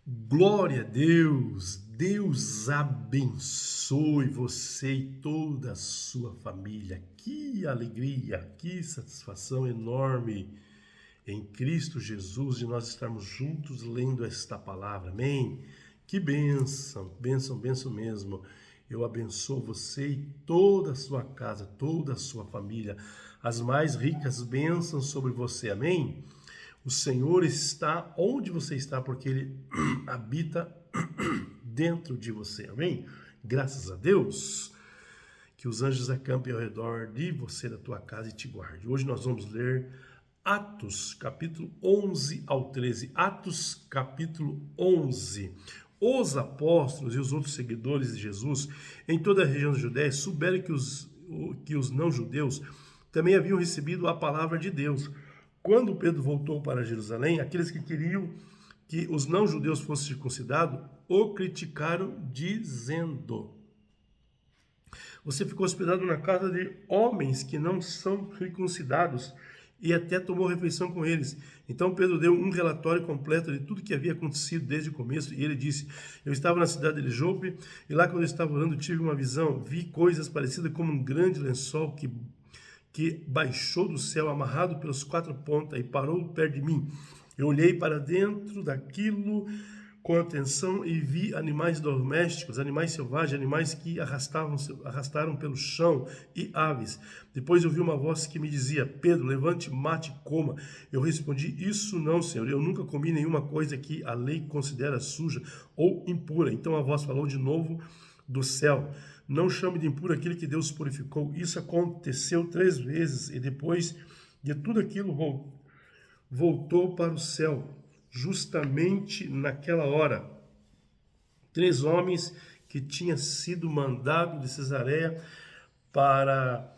Glória a Deus, Deus abençoe você e toda a sua família. Que alegria, que satisfação enorme em Cristo Jesus de nós estarmos juntos lendo esta palavra, amém? Que bênção, bênção, bênção mesmo. Eu abençoo você e toda a sua casa, toda a sua família, as mais ricas bênçãos sobre você, amém? O Senhor está onde você está, porque Ele habita dentro de você, amém? Graças a Deus, que os anjos acampem ao redor de você, da tua casa e te guarde. Hoje nós vamos ler Atos, capítulo 11 ao 13. Atos, capítulo 11. Os apóstolos e os outros seguidores de Jesus em toda a região da Judéia souberam que os não-judeus também haviam recebido a palavra de Deus. Quando Pedro voltou para Jerusalém, aqueles que queriam que os não-judeus fossem circuncidados o criticaram, dizendo: você ficou hospedado na casa de homens que não são circuncidados e até tomou refeição com eles. Então Pedro deu um relatório completo de tudo que havia acontecido desde o começo, e ele disse: eu estava na cidade de Jope, e lá quando eu estava orando tive uma visão, vi coisas parecidas como um grande lençol que baixou do céu, amarrado pelas quatro pontas, e parou perto de mim. Eu olhei para dentro daquilo com atenção e vi animais domésticos, animais selvagens, animais que arrastaram pelo chão e aves. Depois eu vi uma voz que me dizia: Pedro, levante, mate e coma. Eu respondi: isso não, Senhor, eu nunca comi nenhuma coisa que a lei considera suja ou impura. Então a voz falou de novo do céu: não chame de impuro aquele que Deus purificou. Isso aconteceu 3 vezes, e depois de tudo aquilo voltou para o céu. Justamente naquela hora, 3 homens que tinham sido mandados de Cesareia para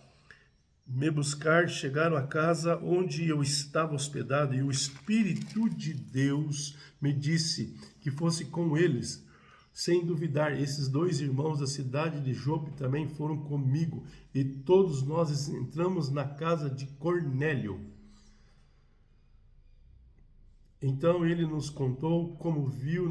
me buscar chegaram à casa onde eu estava hospedado, e o Espírito de Deus me disse que fosse com eles. Sem duvidar, esses 2 irmãos da cidade de Jope também foram comigo, e todos nós entramos na casa de Cornélio. Então ele nos contou como viu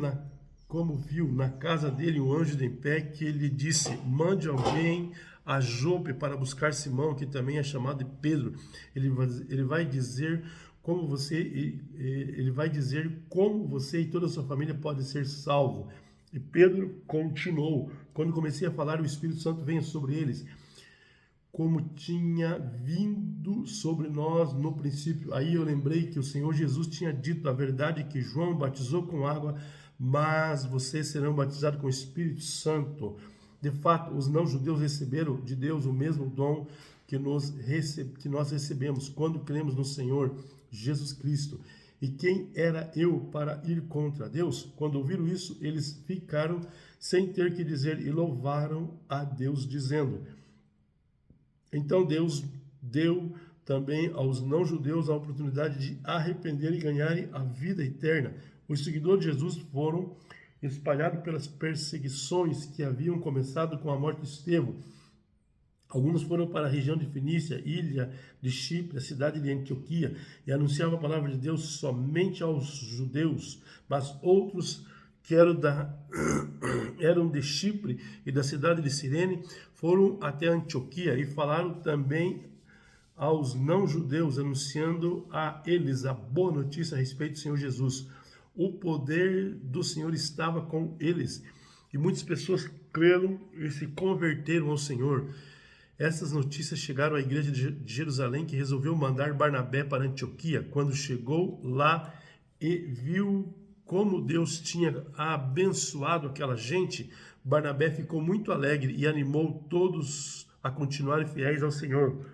na casa dele um anjo de pé, que ele disse: mande alguém a Jope para buscar Simão, que também é chamado de Pedro. Ele vai dizer como você e toda a sua família pode ser salvo. E Pedro continuou: quando comecei a falar, o Espírito Santo veio sobre eles, como tinha vindo sobre nós no princípio. Aí eu lembrei que o Senhor Jesus tinha dito a verdade, que João batizou com água, mas vocês serão batizados com o Espírito Santo. De fato, os não-judeus receberam de Deus o mesmo dom que nós recebemos quando cremos no Senhor Jesus Cristo. E quem era eu para ir contra Deus? Quando ouviram isso, eles ficaram sem ter que dizer e louvaram a Deus, dizendo: então Deus deu também aos não-judeus a oportunidade de arrepender e ganharem a vida eterna. Os seguidores de Jesus foram espalhados pelas perseguições que haviam começado com a morte de Estevão. Alguns foram para a região de Fenícia, ilha de Chipre, a cidade de Antioquia, e anunciavam a palavra de Deus somente aos judeus, mas outros que eram de Chipre e da cidade de Cirene foram até Antioquia e falaram também aos não-judeus, anunciando a eles a boa notícia a respeito do Senhor Jesus. O poder do Senhor estava com eles, e muitas pessoas creram e se converteram ao Senhor. Essas notícias chegaram à igreja de Jerusalém, que resolveu mandar Barnabé para Antioquia. Quando chegou lá e viu como Deus tinha abençoado aquela gente, Barnabé ficou muito alegre e animou todos a continuarem fiéis ao Senhor.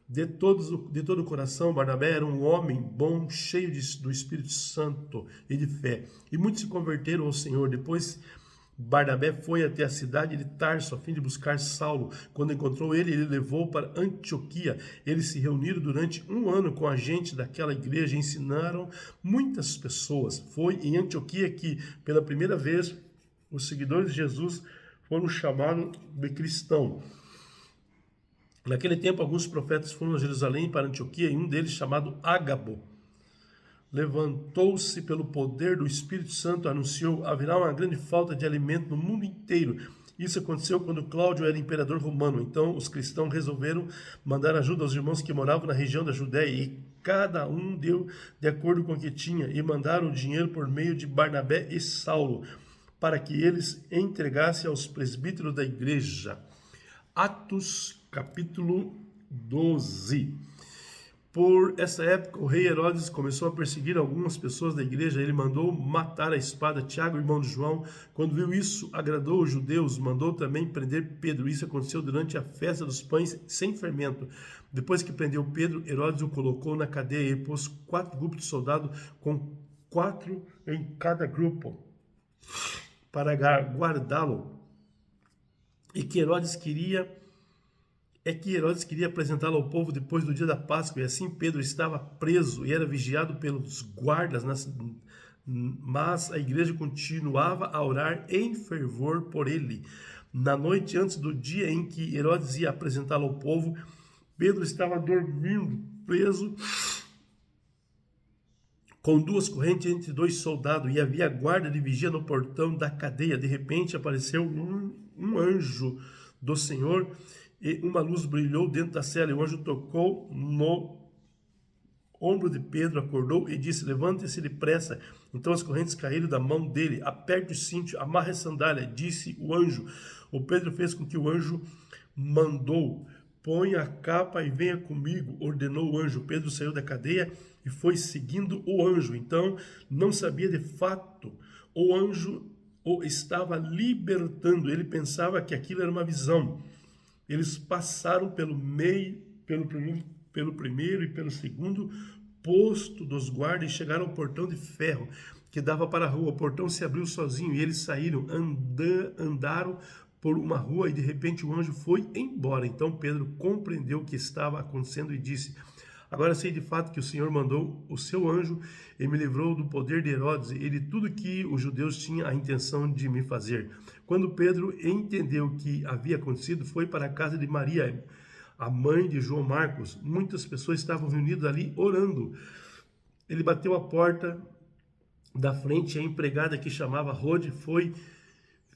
De todo o coração, Barnabé era um homem bom, cheio do Espírito Santo e de fé. E muitos se converteram ao Senhor. Depois Barnabé foi até a cidade de Tarso a fim de buscar Saulo. Quando encontrou ele, ele levou para Antioquia. Eles se reuniram durante 1 ano com a gente daquela igreja e ensinaram muitas pessoas. Foi em Antioquia que, pela primeira vez, os seguidores de Jesus foram chamados de cristão. Naquele tempo, alguns profetas foram a Jerusalém para Antioquia, e um deles, chamado Ágabo, levantou-se pelo poder do Espírito Santo, anunciou: haverá uma grande falta de alimento no mundo inteiro. Isso aconteceu quando Cláudio era imperador romano. Então os cristãos resolveram mandar ajuda aos irmãos que moravam na região da Judéia, e cada um deu de acordo com o que tinha, e mandaram dinheiro por meio de Barnabé e Saulo, para que eles entregassem aos presbíteros da igreja. Atos capítulo 12. Por essa época, o rei Herodes começou a perseguir algumas pessoas da igreja. Ele mandou matar a espada Tiago, irmão de João. Quando viu isso, agradou os judeus, mandou também prender Pedro. Isso aconteceu durante a festa dos pães sem fermento. Depois que prendeu Pedro, Herodes o colocou na cadeia e pôs 4 grupos de soldados, com 4 em cada grupo, para guardá-lo. E que Herodes queria apresentá-lo ao povo depois do dia da Páscoa, e assim Pedro estava preso e era vigiado pelos guardas, mas a igreja continuava a orar em fervor por ele. Na noite antes do dia em que Herodes ia apresentá-lo ao povo, Pedro estava dormindo, preso com 2 correntes entre 2 soldados, e havia guarda de vigia no portão da cadeia. De repente apareceu um anjo do Senhor, e uma luz brilhou dentro da cela, e o anjo tocou no ombro de Pedro, acordou e disse: levante-se depressa. Então as correntes caíram da mão dele. Aperte o cinto, amarre a sandália, disse o anjo. O Pedro fez com que o anjo mandou: ponha a capa e venha comigo, ordenou o anjo. Pedro saiu da cadeia e foi seguindo o anjo. Então não sabia de fato, o anjo o estava libertando. Ele pensava que aquilo era uma visão. Eles passaram pelo primeiro e pelo segundo posto dos guardas e chegaram ao portão de ferro que dava para a rua. O portão se abriu sozinho e eles saíram, andaram por uma rua, e de repente o anjo foi embora. Então Pedro compreendeu o que estava acontecendo e disse: agora sei de fato que o Senhor mandou o seu anjo e me livrou do poder de Herodes e de tudo que os judeus tinham a intenção de me fazer. Quando Pedro entendeu o que havia acontecido, foi para a casa de Maria, a mãe de João Marcos. Muitas pessoas estavam reunidas ali orando. Ele bateu a porta da frente, e a empregada, que chamava Rode, foi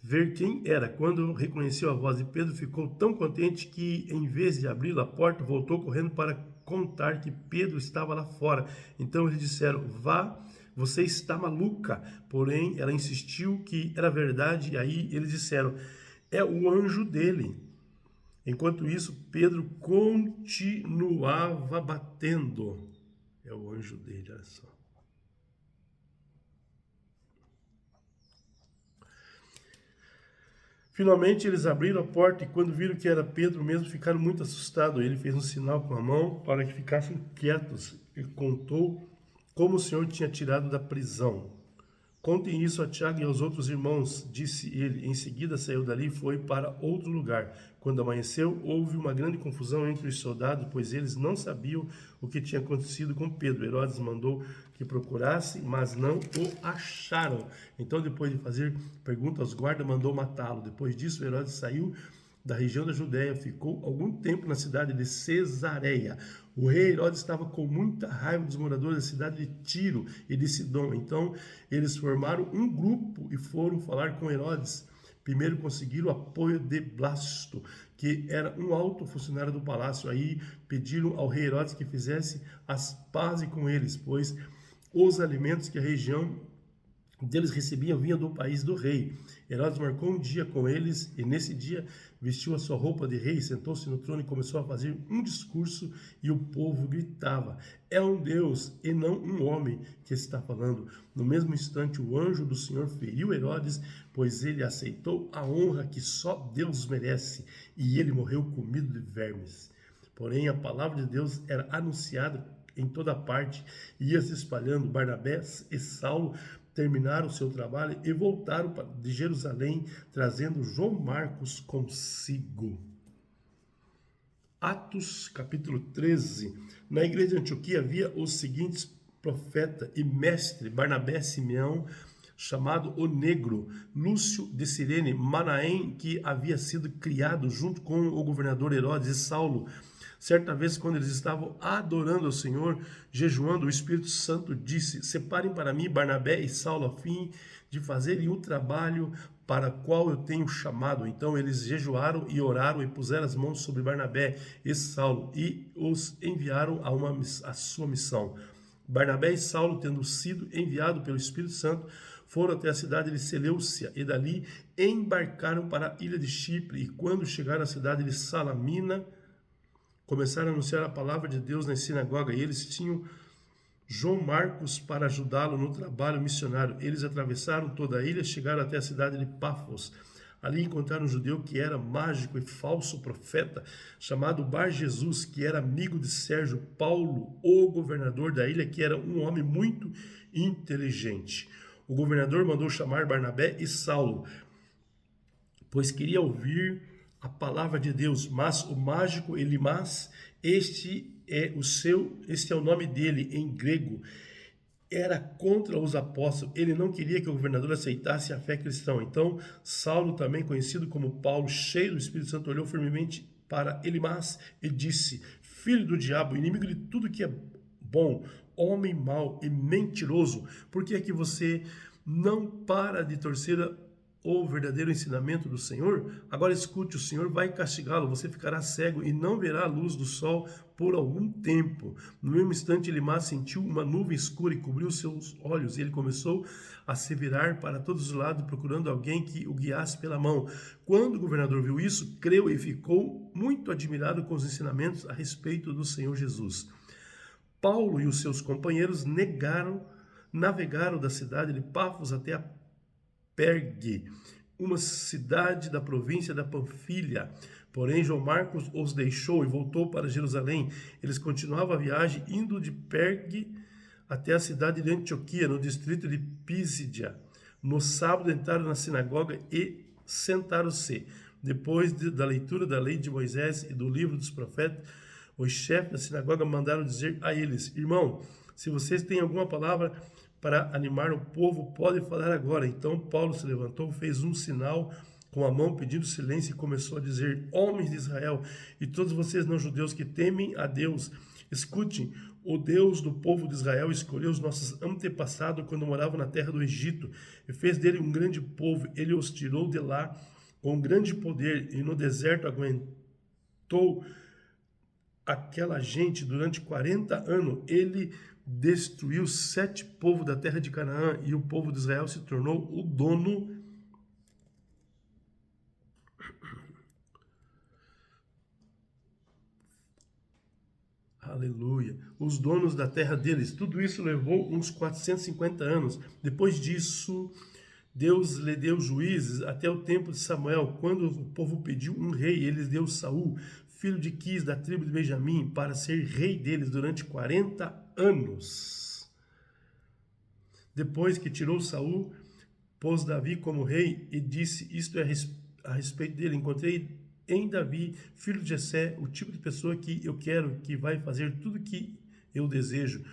ver quem era. Quando reconheceu a voz de Pedro, ficou tão contente que, em vez de abrir a porta, voltou correndo para contar que Pedro estava lá fora. Então eles disseram: vá, você está maluca. Porém, ela insistiu que era verdade, e aí eles disseram: é o anjo dele. Enquanto isso, Pedro continuava batendo. É o anjo dele, olha só. Finalmente eles abriram a porta, e quando viram que era Pedro mesmo, ficaram muito assustados. Ele fez um sinal com a mão para que ficassem quietos e contou como o Senhor tinha tirado da prisão. Contem isso a Tiago e aos outros irmãos, disse ele. Em seguida saiu dali e foi para outro lugar. Quando amanheceu, houve uma grande confusão entre os soldados, pois eles não sabiam o que tinha acontecido com Pedro. Herodes mandou que procurasse, mas não o acharam. Então, depois de fazer pergunta aos guardas, mandou matá-lo. Depois disso, Herodes saiu da região da Judéia, ficou algum tempo na cidade de Cesareia. O rei Herodes estava com muita raiva dos moradores da cidade de Tiro e de Sidom. Então eles formaram um grupo e foram falar com Herodes. Primeiro conseguiram o apoio de Blasto, que era um alto funcionário do palácio. Aí pediram ao rei Herodes que fizesse as pazes com eles, pois os alimentos que a região deles recebiam vinham do país do rei. Herodes marcou um dia com eles, e nesse dia vestiu a sua roupa de rei, sentou-se no trono e começou a fazer um discurso, e o povo gritava: é um Deus e não um homem que está falando. No mesmo instante, o anjo do Senhor feriu Herodes, pois ele aceitou a honra que só Deus merece, e ele morreu comido de vermes. Porém, a palavra de Deus era anunciada em toda parte, e ia se espalhando. Barnabé e Saulo terminaram o seu trabalho e voltaram de Jerusalém, trazendo João Marcos consigo. Atos capítulo 13. Na igreja de Antioquia havia os seguintes profeta e mestre: Barnabé, Simeão, chamado o Negro, Lúcio de Cirene, Manaém, que havia sido criado junto com o governador Herodes, e Saulo, Certa vez, quando eles estavam adorando ao Senhor, jejuando, o Espírito Santo disse: separem para mim Barnabé e Saulo, a fim de fazerem o trabalho para o qual eu tenho chamado. Então eles jejuaram e oraram e puseram as mãos sobre Barnabé e Saulo e os enviaram a sua missão. Barnabé e Saulo, tendo sido enviados pelo Espírito Santo, foram até a cidade de Seleucia e dali embarcaram para a ilha de Chipre. E quando chegaram à cidade de Salamina, começaram a anunciar a palavra de Deus na sinagoga. E eles tinham João Marcos para ajudá-lo no trabalho missionário. Eles atravessaram toda a ilha, chegaram até a cidade de Pafos. Ali encontraram um judeu que era mágico e falso profeta, chamado Bar Jesus, que era amigo de Sérgio Paulo, o governador da ilha, que era um homem muito inteligente. O governador mandou chamar Barnabé e Saulo, pois queria ouvir a palavra de Deus. Mas o mágico Elimas, este é o nome dele em grego, era contra os apóstolos. Ele não queria que o governador aceitasse a fé cristã. Então Saulo, também conhecido como Paulo, cheio do Espírito Santo, olhou firmemente para Elimas e disse: filho do diabo, inimigo de tudo que é bom, homem mau e mentiroso, por que é que você não para de torcer o verdadeiro ensinamento do Senhor? Agora escute, o Senhor vai castigá-lo, você ficará cego e não verá a luz do sol por algum tempo. No mesmo instante, Elimas sentiu uma nuvem escura e cobriu seus olhos, e ele começou a se virar para todos os lados, procurando alguém que o guiasse pela mão. Quando o governador viu isso, creu e ficou muito admirado com os ensinamentos a respeito do Senhor Jesus. Paulo e os seus companheiros navegaram da cidade de Pafos até a Pergue, uma cidade da província da Panfilha. Porém, João Marcos os deixou e voltou para Jerusalém. Eles continuavam a viagem, indo de Pergue até a cidade de Antioquia, no distrito de Písidia. No sábado entraram na sinagoga e sentaram-se. Depois da leitura da lei de Moisés e do livro dos profetas, os chefes da sinagoga mandaram dizer a eles: irmão, se vocês têm alguma palavra para animar o povo, pode falar agora. Então Paulo se levantou, fez um sinal com a mão, pedindo silêncio, e começou a dizer: homens de Israel, e todos vocês não judeus que temem a Deus, escutem. O Deus do povo de Israel escolheu os nossos antepassados quando moravam na terra do Egito e fez dele um grande povo. Ele os tirou de lá com grande poder e no deserto aguentou aquela gente durante 40 anos. Ele destruiu 7 povos da terra de Canaã e o povo de Israel se tornou o dono aleluia, os donos da terra deles. Tudo isso levou uns 450 anos. Depois disso, Deus lhe deu juízes até o tempo de Samuel, quando o povo pediu um rei. Ele deu Saul, filho de Quis, da tribo de Benjamim, para ser rei deles durante 40 anos. Depois que tirou Saul, pôs Davi como rei e disse: isto é a respeito dele, encontrei em Davi, filho de Jessé, o tipo de pessoa que eu quero, que vai fazer tudo que eu desejo.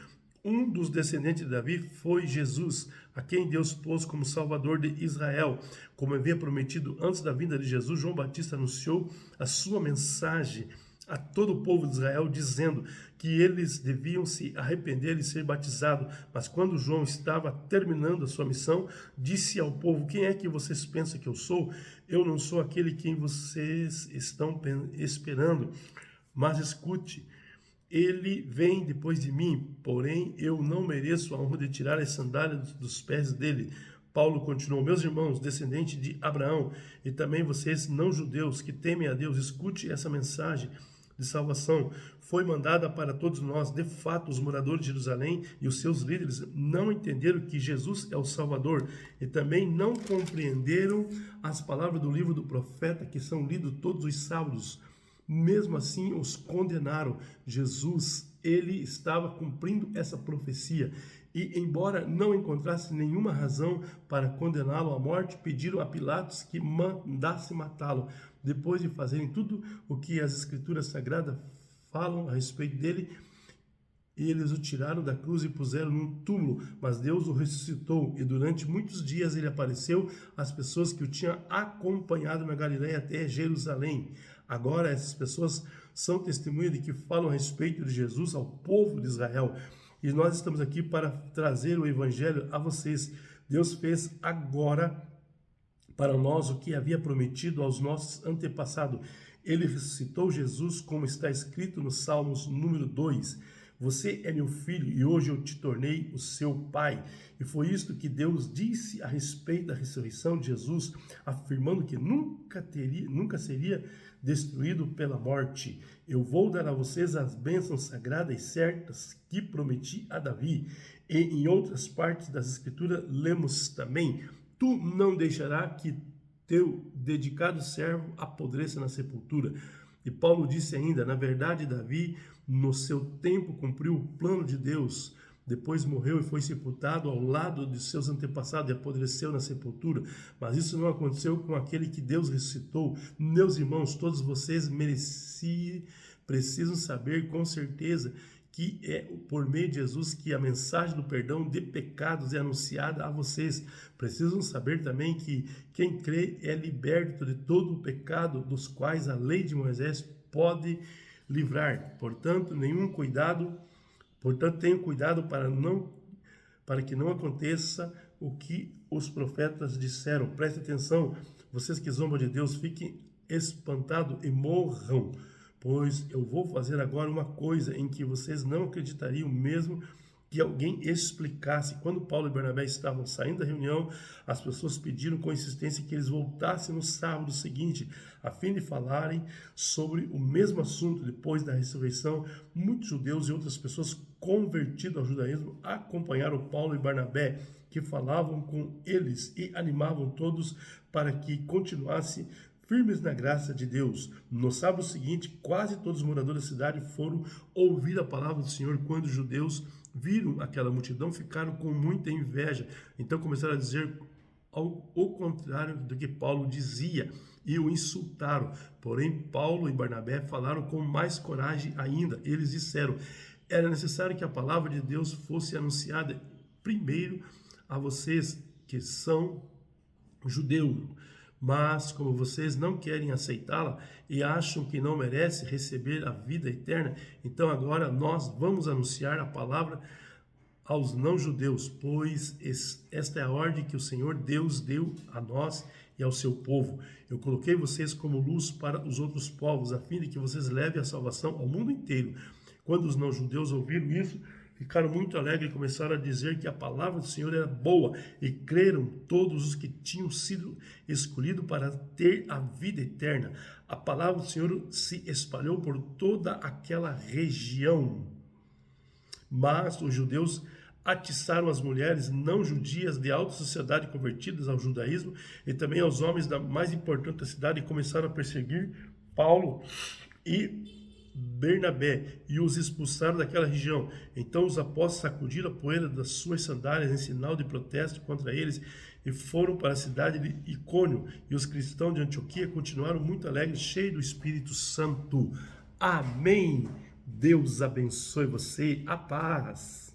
Um dos descendentes de Davi foi Jesus, a quem Deus pôs como Salvador de Israel. Como havia prometido antes da vinda de Jesus, João Batista anunciou a sua mensagem a todo o povo de Israel, dizendo que eles deviam se arrepender e ser batizados. Mas quando João estava terminando a sua missão, disse ao povo: quem é que vocês pensam que eu sou? Eu não sou aquele quem vocês estão esperando, mas escute, ele vem depois de mim, porém eu não mereço a honra de tirar as sandálias dos pés dele. Paulo continuou: meus irmãos, descendentes de Abraão, e também vocês não judeus que temem a Deus, escute essa mensagem de salvação. Foi mandada para todos nós. De fato, os moradores de Jerusalém e os seus líderes não entenderam que Jesus é o Salvador e também não compreenderam as palavras do livro do profeta que são lidos todos os sábados. Mesmo assim, os condenaram. Jesus, ele estava cumprindo essa profecia e, embora não encontrasse nenhuma razão para condená-lo à morte, pediram a Pilatos que mandasse matá-lo. Depois de fazerem tudo o que as Escrituras Sagradas falam a respeito dele, eles o tiraram da cruz e puseram num túmulo, mas Deus o ressuscitou, e durante muitos dias ele apareceu às pessoas que o tinham acompanhado na Galileia até Jerusalém. Agora essas pessoas são testemunha de que falam a respeito de Jesus ao povo de Israel. E nós estamos aqui para trazer o evangelho a vocês. Deus fez agora para nós o que havia prometido aos nossos antepassados. Ele ressuscitou Jesus, como está escrito no Salmos número 2. Você é meu filho e hoje eu te tornei o seu pai. E foi isto que Deus disse a respeito da ressurreição de Jesus, afirmando que nunca seria destruído pela morte. Eu vou dar a vocês as bênçãos sagradas e certas que prometi a Davi. E em outras partes das Escrituras lemos também: tu não deixarás que teu dedicado servo apodreça na sepultura. E Paulo disse ainda: na verdade, Davi, no seu tempo, cumpriu o plano de Deus. Depois morreu e foi sepultado ao lado de seus antepassados e apodreceu na sepultura. Mas isso não aconteceu com aquele que Deus ressuscitou. Meus irmãos, todos vocês precisam saber com certeza que é por meio de Jesus que a mensagem do perdão de pecados é anunciada a vocês. Precisam saber também que quem crê é liberto de todo o pecado dos quais a lei de Moisés pode livrar. Portanto, tenham cuidado para que não aconteça o que os profetas disseram. Preste atenção, vocês que zombam de Deus, fiquem espantados e morram. Pois eu vou fazer agora uma coisa em que vocês não acreditariam mesmo que alguém explicasse. Quando Paulo e Barnabé estavam saindo da reunião, as pessoas pediram com insistência que eles voltassem no sábado seguinte, a fim de falarem sobre o mesmo assunto. Depois da ressurreição, muitos judeus e outras pessoas convertidas ao judaísmo acompanharam Paulo e Barnabé, que falavam com eles e animavam todos para que continuassem firmes na graça de Deus. No sábado seguinte, quase todos os moradores da cidade foram ouvir a palavra do Senhor. Quando os judeus viram aquela multidão, ficaram com muita inveja. Então começaram a dizer o contrário do que Paulo dizia e o insultaram. Porém, Paulo e Barnabé falaram com mais coragem ainda. Eles disseram: era necessário que a palavra de Deus fosse anunciada primeiro a vocês que são judeus. Mas, como vocês não querem aceitá-la e acham que não merece receber a vida eterna, então agora nós vamos anunciar a palavra aos não-judeus, pois esta é a ordem que o Senhor Deus deu a nós e ao seu povo. Eu coloquei vocês como luz para os outros povos, a fim de que vocês levem a salvação ao mundo inteiro. Quando os não-judeus ouviram isso, ficaram muito alegres e começaram a dizer que a palavra do Senhor era boa, e creram todos os que tinham sido escolhidos para ter a vida eterna. A palavra do Senhor se espalhou por toda aquela região. Mas os judeus atiçaram as mulheres não judias de alta sociedade convertidas ao judaísmo e também aos homens da mais importante da cidade, e começaram a perseguir Paulo e Bernabé e os expulsaram daquela região. Então os apóstolos sacudiram a poeira das suas sandálias em sinal de protesto contra eles e foram para a cidade de Icônio. E os cristãos de Antioquia continuaram muito alegres, cheios do Espírito Santo. Amém. Deus abençoe você. A paz.